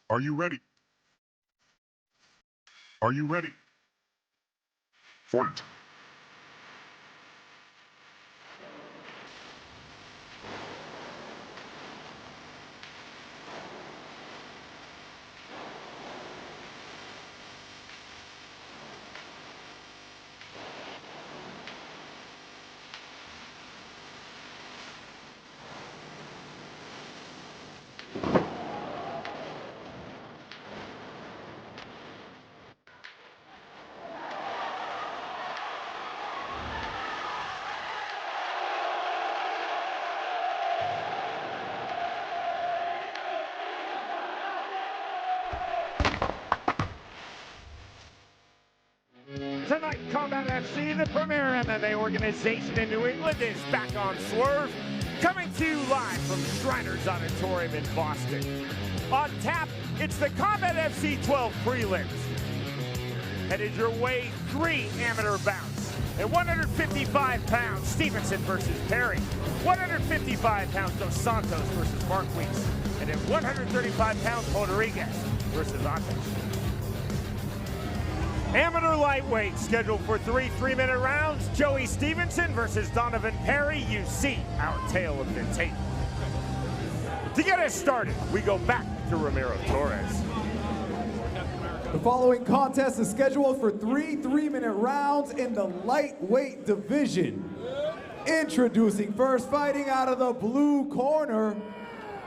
Are you ready? Are you ready? Fight. Tonight, Combat FC, the premier MMA organization in New England, is back on Swerve, coming to you live from Shriners Auditorium in Boston. On tap, it's the Combat FC 12 prelims. Headed your way, 3 amateur bouts. At 155 pounds, Stevenson versus Perry. 155 pounds, Dos Santos versus Marquis. And at 135 pounds, Rodrigues versus Antonio. Amateur lightweight scheduled for 3 3-minute rounds. Joey Stevenson versus Donovan Perry. You see our tale of the tape. To get us started, we go back to Ramiro Torres. The following contest is scheduled for 3 3-minute rounds in the lightweight division. Introducing first, fighting out of the blue corner.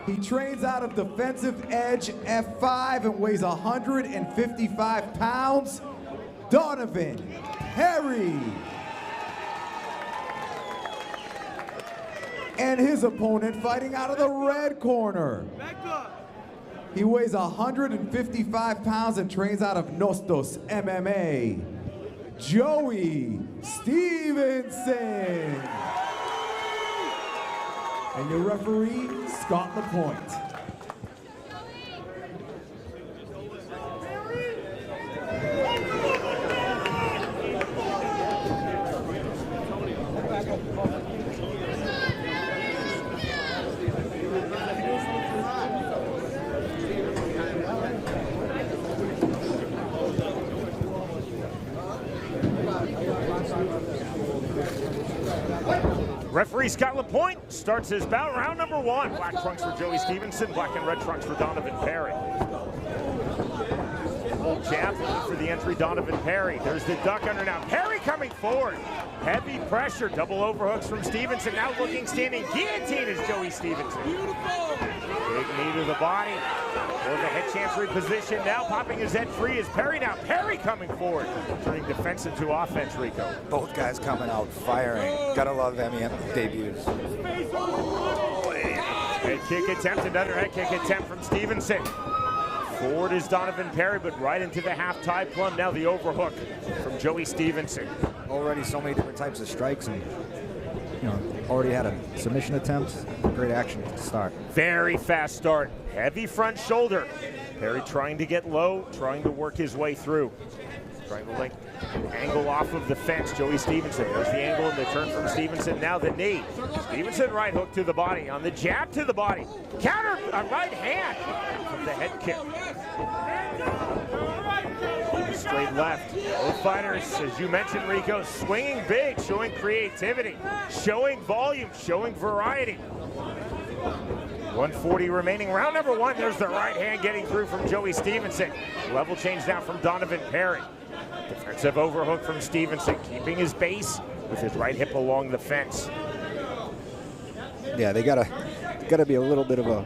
He trains out of Defensive Edge F5 and weighs 155 pounds. Donovan Perry. And his opponent fighting out of the red corner. He weighs 155 pounds and trains out of Nostos MMA. Joey Stevenson. And your referee, Scott LaPointe. Referee Scott LaPointe starts his bout, round number 1. Black trunks for Joey Stevenson, black and red trunks for Donovan Perry. Old jab for the entry, Donovan Perry. There's the duck under now. Perry coming forward. Heavy pressure, double overhooks from Stevenson. Now looking standing guillotine is Joey Stevenson. Big knee to the body. Or the head chancery position. Now popping his head free is Perry now. Perry coming forward. Turning defense into offense, Rico. Both guys coming out firing. Gotta love MMA debuts. Head kick attempt, another head kick attempt from Stevenson. Forward is Donovan Perry, but right into the half-tie plumb. Now the overhook from Joey Stevenson. Already so many different types of strikes, and already had a submission attempt. Great action to start. Very fast start. Heavy front shoulder. Perry trying to get low, trying to work his way through. Trying to link angle off of the fence. Joey Stevenson. There's the angle and the turn from Stevenson. Now the knee. Stevenson right hook to the body. On the jab to the body. Counter a right hand from the head kick. Straight left. Both fighters, as you mentioned, Rico, swinging big, showing creativity, showing volume, showing variety. 140 remaining. Round number 1. There's the right hand getting through from Joey Stevenson. Level change now from Donovan Perry. Defensive overhook from Stevenson, keeping his base with his right hip along the fence. Yeah, they gotta be a little bit of a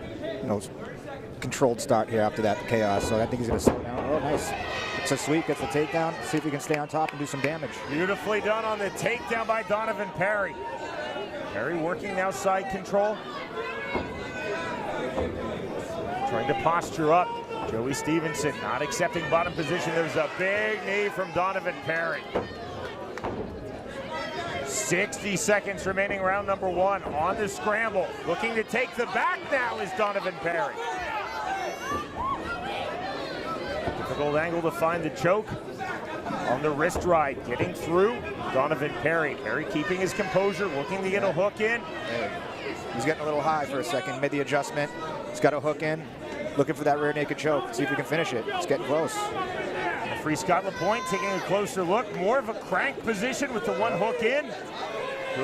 controlled start here after that chaos. So I think he's gonna slow down. Oh, nice. It's a sweep, gets the takedown. See if he can stay on top and do some damage. Beautifully done on the takedown by Donovan Perry. Perry working now side control. Trying to posture up. Joey Stevenson not accepting bottom position. There's a big knee from Donovan Perry. 60 seconds remaining, round number 1 on the scramble. Looking to take the back now is Donovan Perry. Difficult angle to find the choke. On the wrist ride, getting through, Donovan Perry. Perry keeping his composure, looking to get a hook in. He's getting a little high for a second, made the adjustment. He's got a hook in. looking for that rear naked choke. See if he can finish it. It's getting close. Referee Scott LaPointe taking a closer look. More of a crank position with the one hook in.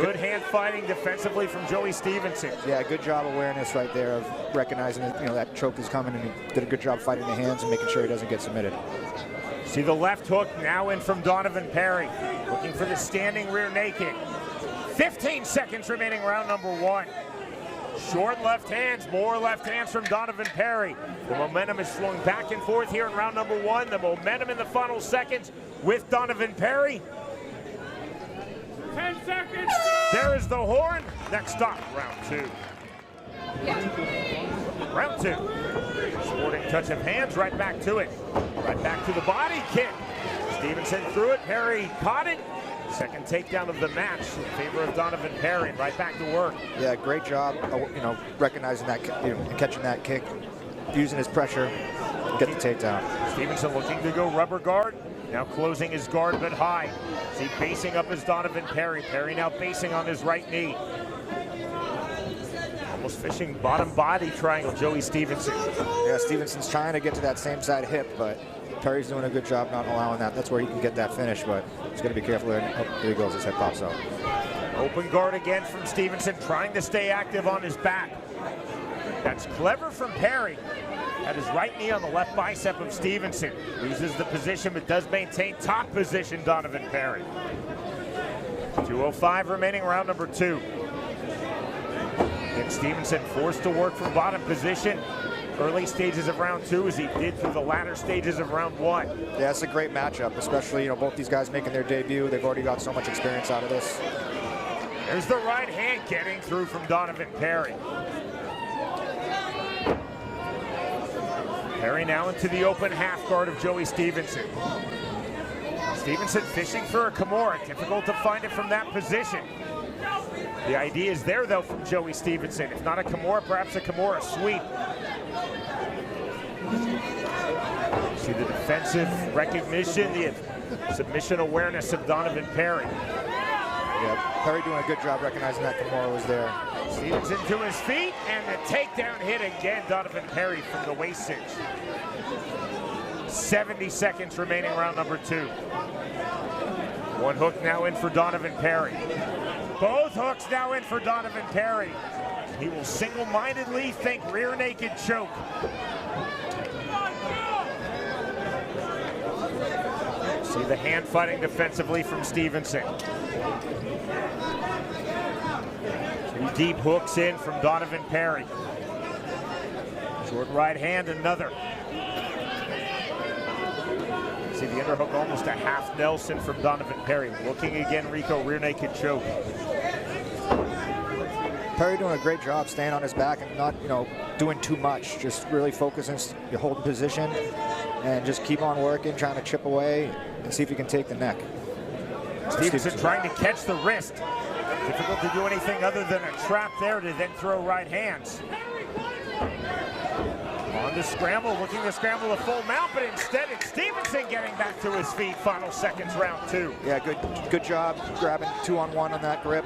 Good hand fighting defensively from Joey Stevenson. Yeah, good job awareness right there of recognizing that, that choke is coming, and he did a good job fighting the hands and making sure he doesn't get submitted. See the left hook now in from Donovan Perry. Looking for the standing rear naked. 15 seconds remaining, round number 1. Short left hands, more left hands from Donovan Perry. The momentum is flowing back and forth here in round number 1. The momentum in the final seconds with Donovan Perry. 10 seconds. There is the horn. Next stop, round 2. Round 2. Sporting touch of hands, right back to it. Right back to the body kick. Stevenson threw it, Perry caught it. Second takedown of the match in favor of Donovan Perry. Right back to work. Yeah, great job, recognizing that, catching that kick, using his pressure, get the takedown. Stevenson looking to go rubber guard. Now closing his guard but high. See, basing up as Donovan Perry. Perry now basing on his right knee. Almost fishing bottom body triangle, Joey Stevenson. Yeah, Stevenson's trying to get to that same side hip, but Perry's doing a good job not allowing that. That's where he can get that finish, but he's going to be careful there. Oh, there he goes, his head pops out. Open guard again from Stevenson, trying to stay active on his back. That's clever from Perry. Had his right knee on the left bicep of Stevenson. Loses the position, but does maintain top position, Donovan Perry. 2:05 remaining, round number 2. And Stevenson forced to work from bottom position. Early stages of round 2 as he did through the latter stages of round 1. Yeah, it's a great matchup, especially, both these guys making their debut. They've already got so much experience out of this. There's the right hand getting through from Donovan Perry. Perry now into the open half guard of Joey Stevenson. Stevenson fishing for a Kimura. Difficult to find it from that position. The idea is there, though, from Joey Stevenson. If not a Kimura, perhaps a Kimura sweep. See the defensive recognition, the submission awareness of Donovan Perry. Yeah, Perry doing a good job recognizing that Kimura was there. Stevenson to his feet, and the takedown hit again, Donovan Perry from the waist cinch. 70 seconds remaining, round number 2. One hook now in for Donovan Perry. Both hooks now in for Donovan Perry. He will single-mindedly think rear naked choke. See the hand fighting defensively from Stevenson. 2 deep hooks in from Donovan Perry. Short right hand, another. See the underhook, almost a half Nelson from Donovan Perry. Looking again, Rico, rear naked choke. Perry doing a great job staying on his back and not, doing too much. Just really focusing, your holding position, and just keep on working, trying to chip away and see if he can take the neck. Stevenson trying to catch the wrist. Difficult to do anything other than a trap there to then throw right hands. On the scramble, looking to scramble a full mount, but instead it's Stevenson getting back to his feet. Final seconds, round 2. Yeah, good job grabbing 2-on-1 on that grip,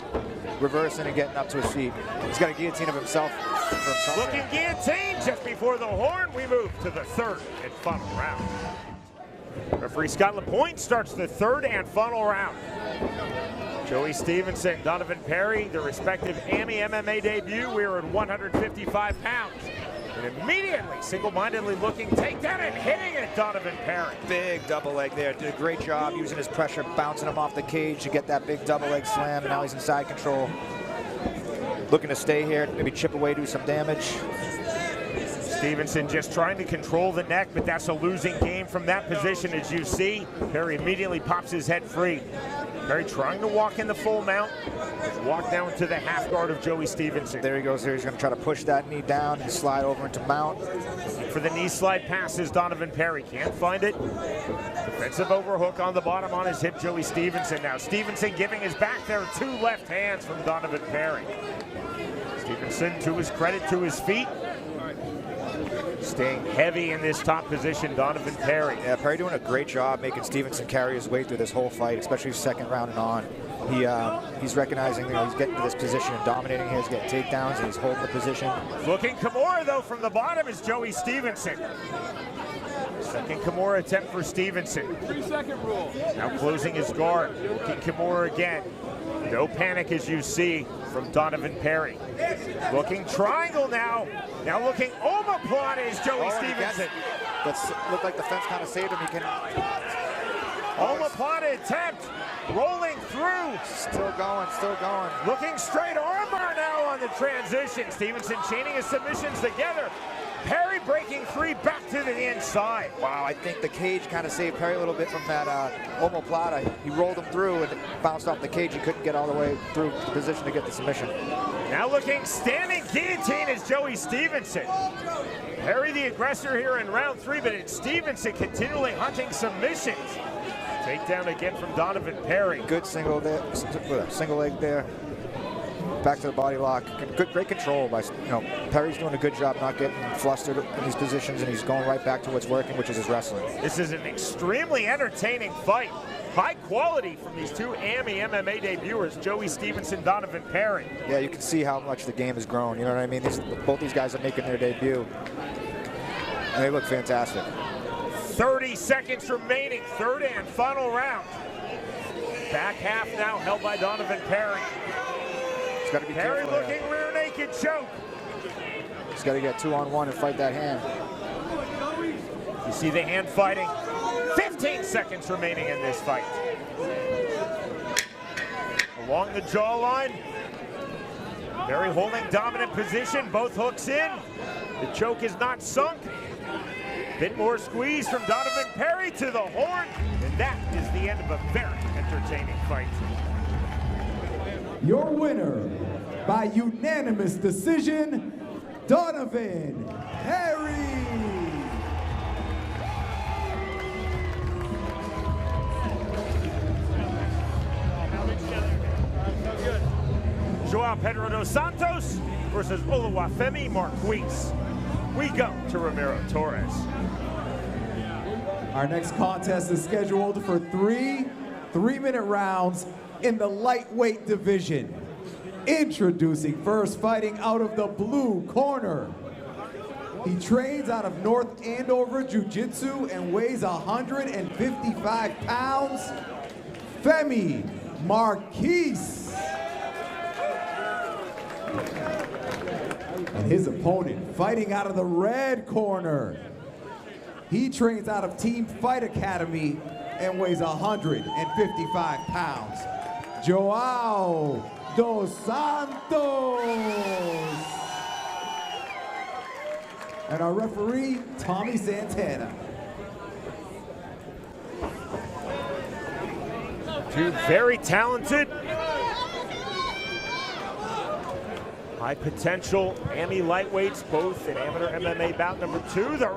reversing and getting up to his feet. He's got a guillotine of himself. Looking guillotine just before the horn. We move to the 3rd and final round. Referee Scott LaPointe starts the 3rd and final round. Joey Stevenson, Donovan Perry, their respective MMA debut. We are at 155 pounds. And immediately, single-mindedly looking, takedown and hitting it, Donovan Perry. Big double leg there. Did a great job using his pressure, bouncing him off the cage to get that big double leg slam, and now he's in side control. Looking to stay here, maybe chip away, do some damage. Stevenson just trying to control the neck, but that's a losing game from that position, as you see. Perry immediately pops his head free. Perry trying to walk in the full mount. Walk down to the half guard of Joey Stevenson. There he goes there. He's going to try to push that knee down and slide over into mount. For the knee slide passes, Donovan Perry can't find it. Defensive overhook on the bottom on his hip, Joey Stevenson. Now Stevenson giving his back there. 2 left hands from Donovan Perry. Stevenson, to his credit, to his feet. Staying heavy in this top position, Donovan Perry. Yeah, Perry doing a great job making Stevenson carry his way through this whole fight, especially 2nd round and on. He's recognizing, he's getting to this position and dominating here. He's getting takedowns and he's holding the position. Looking Kimura, though, from the bottom is Joey Stevenson. Second Kimura attempt for Stevenson. 3-second rule. Now closing his guard. Looking Kimura again. No panic, as you see from Donovan Perry. Looking triangle now. Now looking omoplata is Joey Stevenson. That's looked like the fence kind of saved him. He can. Omoplata attempt. Rolling through. Still going, still going. Looking straight armbar now on the transition. Stevenson chaining his submissions together. Perry breaking free back to the inside. Wow, I think the cage kind of saved Perry a little bit from that omoplata. He rolled him through and bounced off the cage. He couldn't get all the way through the position to get the submission. Now looking standing guillotine is Joey Stevenson. Perry the aggressor here in round 3, but it's Stevenson continually hunting submissions. Takedown again from Donovan Perry. Good single there, single leg there. Back to the body lock. Great control by, Perry's doing a good job not getting flustered in these positions, and he's going right back to what's working, which is his wrestling. This is an extremely entertaining fight. High quality from these two AMI MMA debuters, Joey Stevenson, Donovan Perry. Yeah, you can see how much the game has grown. You know what I mean? Both these guys are making their debut, and they look fantastic. 30 seconds remaining, third and final round. Back half now held by Donovan Perry. He's got to be Perry careful looking rear naked choke. He's got to get 2-on-1 and fight that hand. You see the hand fighting. 15 seconds remaining in this fight. Along the jawline. Perry holding dominant position, both hooks in. The choke is not sunk. Bit more squeeze from Donovan Perry to the horn, and that is the end of a very entertaining fight. Your winner, by unanimous decision, Donovan Perry. Joao Pedro dos Santos versus Oluwafemi Marquis. We go to Ramiro Torres. Our next contest is scheduled for three 3-minute rounds in the lightweight division. Introducing first, fighting out of the blue corner. He trains out of North Andover Jiu-Jitsu and weighs 155 pounds. Femi Marquis. And his opponent, fighting out of the red corner. He trains out of Team Fight Academy and weighs 155 pounds. Joao dos Santos. And our referee, Tommy Santana. Two very talented, high potential AMI lightweights, both in amateur MMA bout number 2. The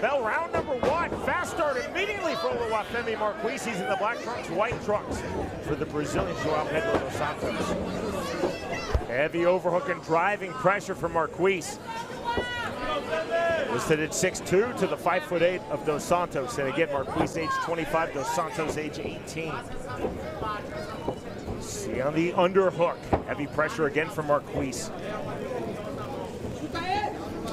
bell round number 1. Fast start immediately for Oluwafemi Marquis. He's in the black trunks, white trunks for the Brazilian Joao Pedro dos Santos. Heavy overhook and driving pressure from Marquis. Listed at 6'2" to the 5'8" of Dos Santos. And again, Marquis age 25, Dos Santos age 18. See on the underhook. Heavy pressure again from Marquis.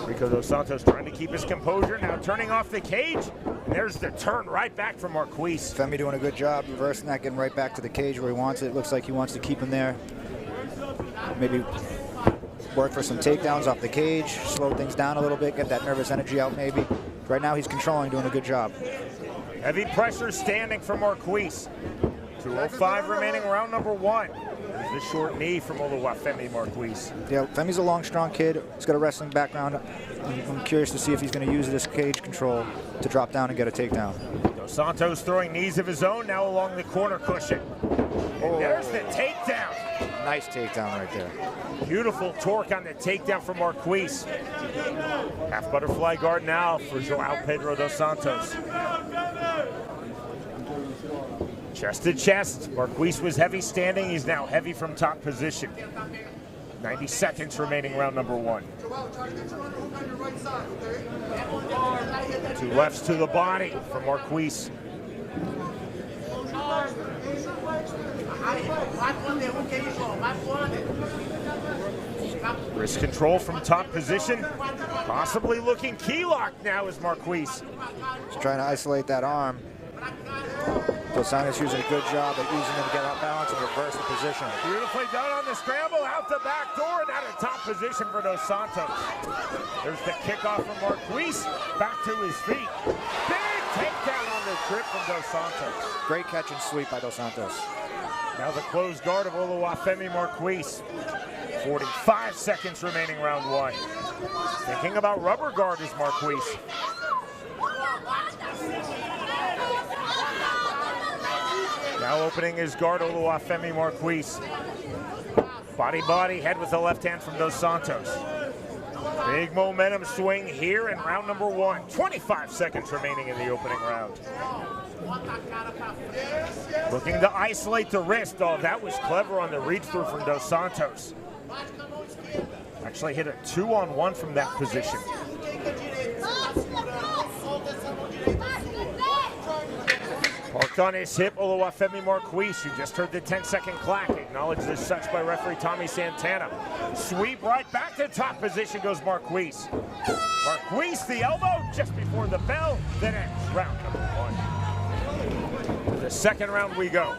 Rico Dos Santos trying to keep his composure, now turning off the cage. And there's the turn right back from Marquis. Femi doing a good job reversing that, getting right back to the cage where he wants it. Looks like he wants to keep him there. Maybe work for some takedowns off the cage, slow things down a little bit, get that nervous energy out maybe. Right now he's controlling, doing a good job. Heavy pressure standing from Marquis. 2:05 remaining, round number 1. There's the short knee from Oluwafemi Marquis. Yeah, Femi's a long, strong kid. He's got a wrestling background. I'm curious to see if he's going to use this cage control to drop down and get a takedown. Dos Santos throwing knees of his own now along the corner cushion. And there's the takedown. Nice takedown right there. Beautiful torque on the takedown from Marquis. Half butterfly guard now for Joao Pedro dos Santos. Chest to chest. Marquis was heavy standing. He's now heavy from top position. 90 seconds remaining, round number 1. 2 lefts to the body from Marquis. Wrist control from top position. Possibly looking key lock now is Marquis. He's trying to isolate that arm. Dos Santos using a good job at using him to get out balance and reverse the position. Beautifully done on the scramble, out the back door, and out of top position for Dos Santos. There's the kickoff from Marquis, back to his feet. Big takedown on the trip from Dos Santos. Great catch and sweep by Dos Santos. Now the closed guard of Oluwafemi Marquis. 45 seconds remaining round one. Thinking about rubber guard is Marquis. Now opening his guard, Oluwafemi Marquis. Body, head with the left hand from Dos Santos. Big momentum swing here in round number one. 25 seconds remaining in the opening round. Looking to isolate the wrist. Oh, that was clever on the reach through from Dos Santos. Actually hit a 2-on-1 from that position. Parked on his hip, Oluwafemi Marquis. You just heard the 10-second clack. Acknowledged as such by referee Tommy Santana. Sweep right back to top position goes Marquis. Marquis, the elbow just before the bell. Then ends round number one. To the second round we go.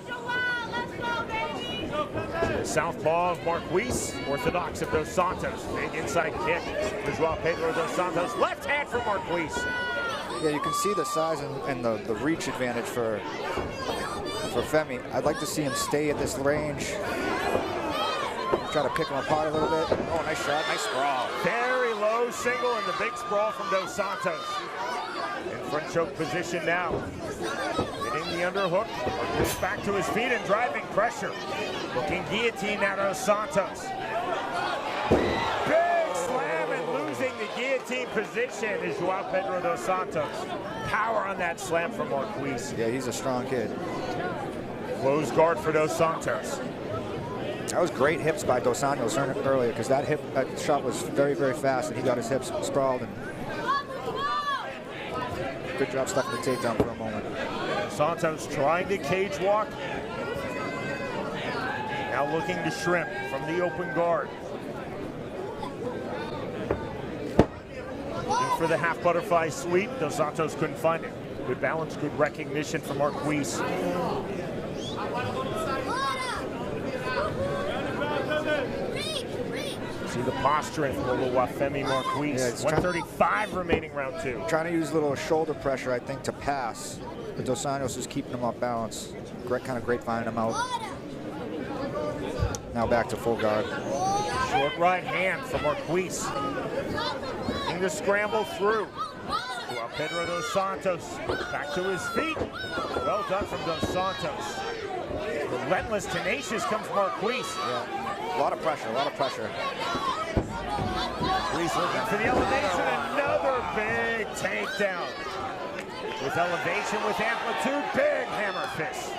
The southpaw of Marquis, orthodox of Dos Santos. Big inside kick for Joao Pedro Dos Santos. Left hand for Marquis. Yeah, you can see the size and the reach advantage for Femi. I'd like to see him stay at this range. Try to pick him apart a little bit. Oh, nice shot, nice sprawl. Very low single and the big sprawl from Dos Santos. In front choke position now. Hitting the underhook. Marquis back to his feet and driving pressure. Looking guillotine now Dos Santos. Big slam and losing the guillotine position is Joao Pedro Dos Santos. Power on that slam from Marquis. Yeah, he's a strong kid. Closed guard for Dos Santos. That was great hips by Dos Santos earlier because that shot was very, very fast and he got his hips sprawled. And good job stuffing the takedown for a moment. Santos trying to cage walk. Now looking to shrimp from the open guard. Looking for the half butterfly sweep. Dos Santos couldn't find it. Good balance, good recognition from Marquis. See the posturing from Oluwafemi Marquis. Yeah, 135 remaining round two. Trying to use a little shoulder pressure, I think, to pass. But Dos Santos is keeping him off balance. Kind of grapevine him out. Now back to full guard. Short right hand from Marquis. Looking to scramble through. Joao Pedro Dos Santos back to his feet. Well done from Dos Santos. Relentless, tenacious comes Marquis. Yeah. A lot of pressure, a lot of pressure. Marquis looking for the elevation. Another big takedown. With elevation, with amplitude, big hammer fist.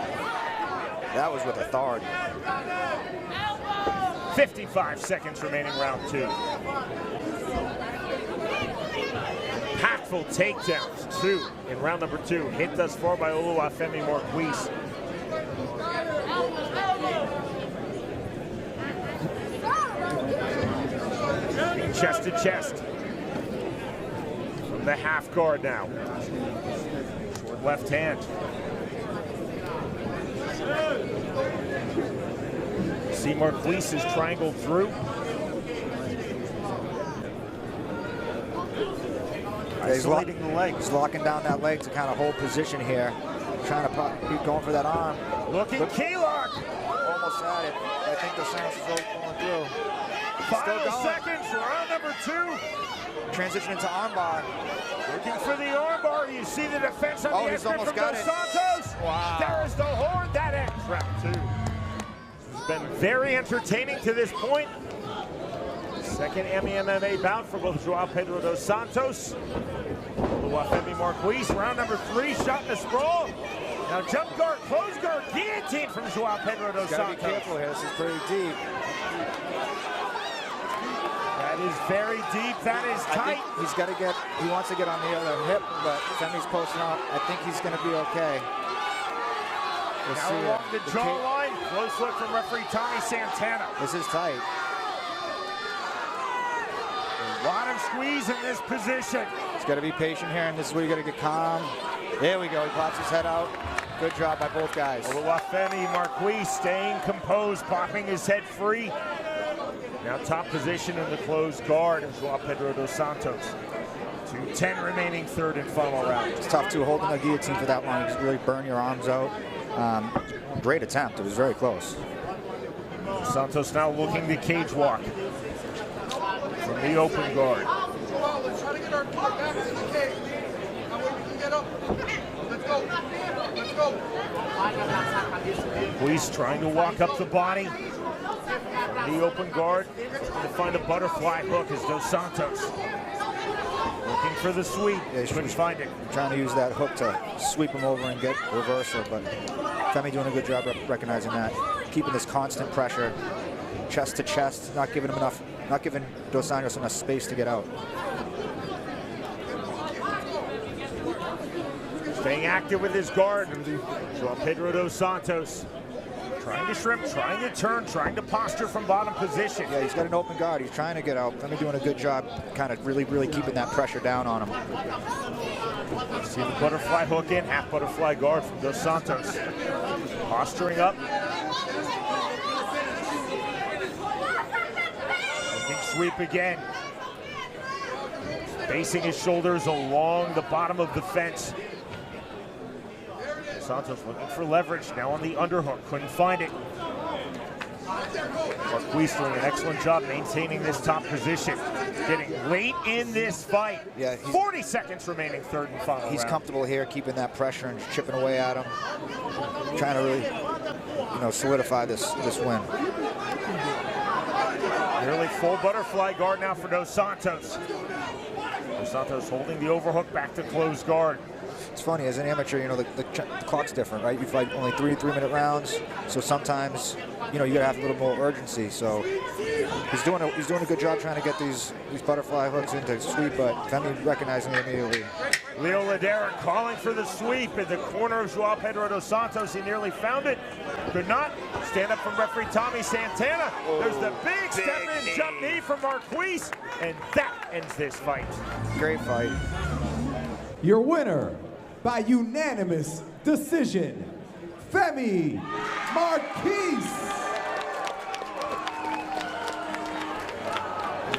That was with authority. 55 seconds remaining round two. Impactful takedowns, two in round number two. Hit thus far by Oluwafemi Marquis. Chest to chest. From the half guard now. Short left hand. See Marquis is triangled through. Isolating the leg. He's locking down that leg to kind of hold position here. Trying to keep going for that arm. Looking key lock. Almost had it. I think the Santos is going through. Final seconds, round number two. Transition into armbar. Looking for the armbar. You see the defense on the he's exit almost from got Dos it. Santos. Wow. There is the horn. That ends round two. It's been very entertaining to this point. Second MMA bout for both Joao Pedro Dos Santos. Oluwafemi Marquis, round number three, shot in the sprawl. Now jump guard, close guard, guillotine from Joao Pedro Dos Santos. Gotta be careful here, this is pretty deep. That is very deep, that is tight. I think he wants to get on the other hip, but Femi's posting out. I think he's gonna be okay. Now along the jawline, Close look from referee Tommy Santana. This is tight. A lot of squeeze in this position. He's got to be patient here, and this is where you got to get calm. There we go. He pops his head out. Good job by both guys. Oluwafemi Marquis staying composed, popping his head free. Now top position in the closed guard is Pedro dos Santos. 2:10 remaining, third and final round. It's tough to hold in a guillotine for that long. You just really burn your arms out. Great attempt. It was very close. Santos now looking to cage walk from the open guard. Let's try to get our car back to the cage. That way we can get up. Let's go. Let's go. Police trying to walk up the body. From the open guard to find a butterfly hook is Dos Santos. Looking for the sweep. Yeah, couldn't find it. Trying to use that hook to sweep him over and get reversal, but Femi doing a good job recognizing that. Keeping this constant pressure, chest to chest, not giving him enough, not giving Dos Santos enough space to get out. Staying active with his guard. Pedro dos Santos trying to shrimp, trying to turn, trying to posture from bottom position. Yeah, he's got an open guard. He's trying to get out. Femi doing a good job kind of really keeping that pressure down on him. See the butterfly hook in, half butterfly guard from Dos Santos. Posturing up. Looking sweep again. Basing his shoulders along the bottom of the fence. Santos looking for leverage, now on the underhook, couldn't find it. Marquis doing an excellent job maintaining this top position. Getting late in this fight. Yeah, 40 seconds remaining, third and final He's round. comfortable here, keeping that pressure and chipping away at him. Trying to really, solidify this win. Nearly full butterfly guard now for Dos Santos. Dos Santos holding the overhook back to closed guard. It's funny, as an amateur, the clock's different, right? You fight only 3-minute rounds, so sometimes, you gotta have a little more urgency. So he's doing a good job trying to get these butterfly hooks into sweep, but Femi recognizing it immediately. Leo Ladera calling for the sweep in the corner of Joao Pedro dos Santos. He nearly found it, could not. Stand up from referee Tommy Santana. There's the big step-in jump knee from Marquis, and that ends this fight. Great fight. Your winner by unanimous decision, Femi Marquis.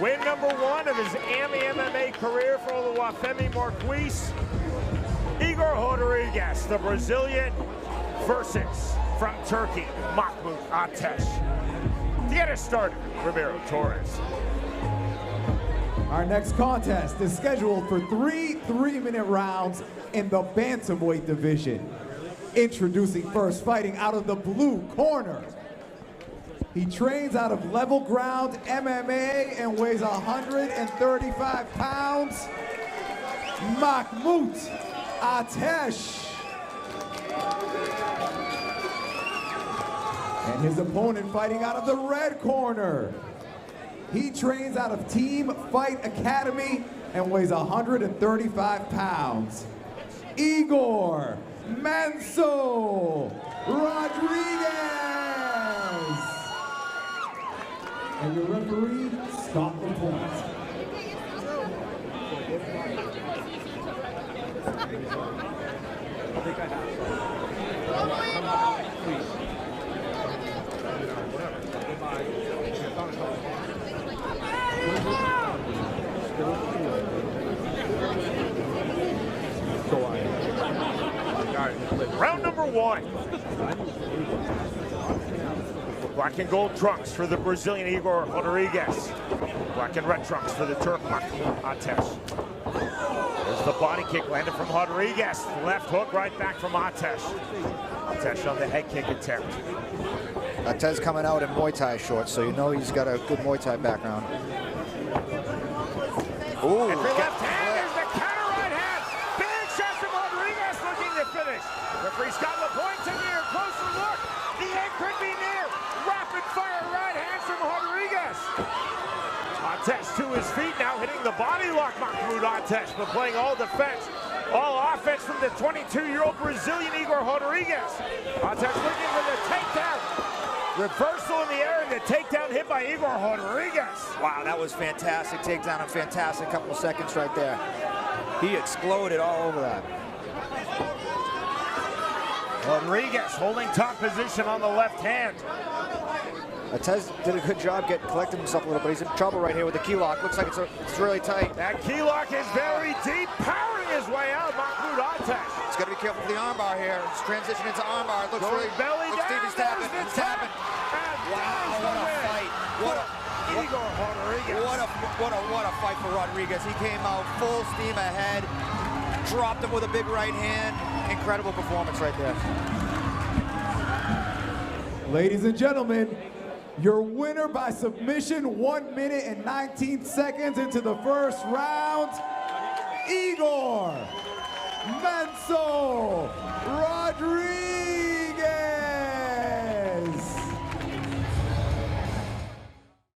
Win number 1 of his MMA career for Oluwafemi Marquis. Igor Rodrigues, the Brazilian, versus, from Turkey, Mahmoud Ateş. To get us started, Ramiro Torres. Our next contest is scheduled for 3-minute rounds in the bantamweight division. Introducing first, fighting out of the blue corner. He trains out of Level Ground MMA and weighs 135 pounds. Mahmoud Ateş. And his opponent fighting out of the red corner. He trains out of Team Fight Academy and weighs 135 pounds. Igor Manso Rodrigues. And your referee, stop the point. Round number 1. Black and gold trunks for the Brazilian Igor Rodrigues. Black and red trunks for the Turk Mahmoud Ateş. There's the body kick landed from Rodrigues. Left hook right back from Ateş. Ateş on the head kick attempt. Ateş coming out in Muay Thai shorts, so he's got a good Muay Thai background. Ooh, and for left hand, there's the counter right hand. Big shot from Rodrigues looking to finish. Referee Scott LaPointe taking a closer look. The end could be near. Rapid fire right hand from Rodrigues. Ateş to his feet now, hitting the body lock. Mahmoud Ateş, but playing all defense. All offense from the 22-year-old Brazilian Igor Rodrigues. Santos looking for the takedown. Reversal in the air and the takedown hit by Igor Rodrigues. Wow, that was fantastic takedown, a fantastic couple of seconds right there. He exploded all over that. Rodrigues holding top position on the left hand. Atez did a good job collecting himself a little bit. He's in trouble right here with the key lock. Looks like it's really tight. That key lock is very deep, powering his way out. Marquis. He's got to be careful with the armbar here. It's transition into armbar. It looks Going really belly looks down. deep. He's tapping. He's tapping. Wow, what a fight! Igor Rodrigues. What a fight for Rodrigues. He came out full steam ahead, dropped him with a big right hand. Incredible performance right there. Ladies and gentlemen, your winner by submission, 1 minute and 19 seconds into the first round, Igor Menso Rodrigues.